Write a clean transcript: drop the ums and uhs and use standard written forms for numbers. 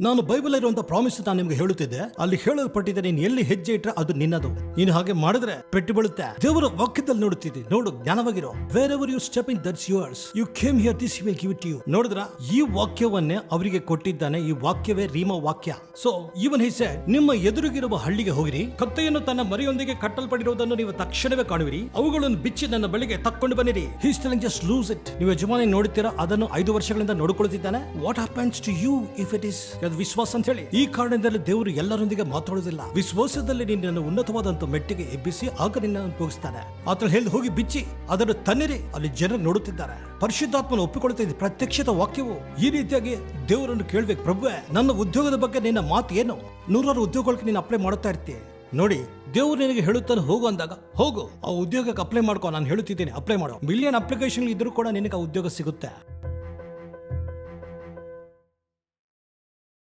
ನಾನು ಬೈಬಲ್ ಇರುವಂತ ಪ್ರಾಮಿಸ್ ನಾನು ನಿಮ್ಗೆ ಹೇಳುತ್ತಿದ್ದೆ. ಅಲ್ಲಿ ಹೇಳಲ್ಪಟ್ಟಿದೆ, ನೀನು ಎಲ್ಲಿ ಹೆಜ್ಜೆ ಇಟ್ರೆ ಅದು ನಿನ್ನದು. ನೀನು ಹಾಗೆ ಮಾಡಿದ್ರೆ ಪೆಟ್ಟು ಬೀಳುತ್ತೆ. ದೇವರ ವಾಕ್ಯದಲ್ಲಿ ನೋಡುತ್ತಿದ್ದೆ, ನೋಡು, ಜ್ಞಾನವಾಗಿರೋ. Wherever you step in, that's yours. You came here, this will give it you. ನೋಡಿದ್ರ, ಈ ವಾಕ್ಯವನ್ನೇ ಅವರಿಗೆ ಕೊಟ್ಟಿದ್ದಾನೆ. ಈ ವಾಕ್ಯವೇ ರೀಮ ವಾಕ್ಯ. ಸೊ ಇವನ್ ಹಿ ಸೆಡ್, ನಿಮ್ಮ ಎದುರಿಗಿರುವ ಹಳ್ಳಿಗೆ ಹೋಗಿರಿ, ಕತ್ತೆಯನ್ನು ತನ್ನ ಮರಿಯೊಂದಿಗೆ ಕಟ್ಟಲ್ಪಟ್ಟಿರುವುದನ್ನು ನೀವು ತಕ್ಷಣವೇ ಕಾಣುವಿರಿ, ಅವುಗಳನ್ನು ಬಿಚ್ಚಿ ನನ್ನ ಬಳಿಗೆ ತಕ್ಕೊಂಡು ಬನ್ನಿರಿ. He is telling, just lose it. ನೀವು ಯಜಮಾನಿ ನೋಡುತ್ತೀರಾ, ಅದನ್ನು 5 ವರ್ಷಗಳಿಂದ ನೋಡಿಕೊಳ್ಳುತ್ತಿದ್ದಾನೆ. What happens to you if it is ವಿಶ್ವಾಸ ಅಂತ ಹೇಳಿ. ಈ ಕಾರಣದಲ್ಲಿ ದೇವರು ಎಲ್ಲರೊಂದಿಗೆ ಮಾತಾಡುವುದಿಲ್ಲ. ವಿಶ್ವಾಸದಲ್ಲಿ ನಿನ್ನನ್ನು ಉನ್ನತವಾದಂತ ಮೆಟ್ಟಿಗೆ ಎಬ್ಬಿಸಿ ಆಗ ನಿನ್ನನ್ನು ಉಪಯೋಗಿಸ್ತಾನೆ. ಆತ ಹೇಳಿ, ಹೋಗಿ ಬಿಚ್ಚಿ ಅದನ್ನು ತನ್ನಿರಿ. ಅಲ್ಲಿ ಜನರು ನೋಡುತ್ತಿದ್ದಾರೆ. ಪರಿಶುದ್ಧಾತ್ಮನ ಒಪ್ಪಿಕೊಳ್ಳುತ್ತಿದೆ. ಪ್ರತ್ಯಕ್ಷತ ವಾಕ್ಯವು ಈ ರೀತಿಯಾಗಿ ದೇವರನ್ನು ಕೇಳ್ಬೇಕು. ಪ್ರಭುವೇ, ನನ್ನ ಉದ್ಯೋಗದ ಬಗ್ಗೆ ನಿನ್ನ ಮಾತು ಏನು? 100 ಉದ್ಯೋಗಗಳಿಗೆ ನೀನು ಅಪ್ಲೈ ಮಾಡುತ್ತಾ ಇರ್ತೀಯ. ನೋಡಿ, ದೇವರು ನಿನಗೆ ಹೇಳುತ್ತಾನೆ ಹೋಗು ಅಂದಾಗ ಹೋಗು, ಆ ಉದ್ಯೋಗಕ್ಕೆ ಅಪ್ಲೈ ಮಾಡ್ಕೊ. ನಾನು ಹೇಳುತ್ತಿದ್ದೇನೆ, ಅಪ್ಲೈ ಮಾಡೋ. ಮಿಲಿಯನ್ ಅಪ್ಲಿಕೇಶನ್ ಇದ್ರೂ ಕೂಡ ನಿನಗೆ ಆ ಉದ್ಯೋಗ ಸಿಗುತ್ತೆ.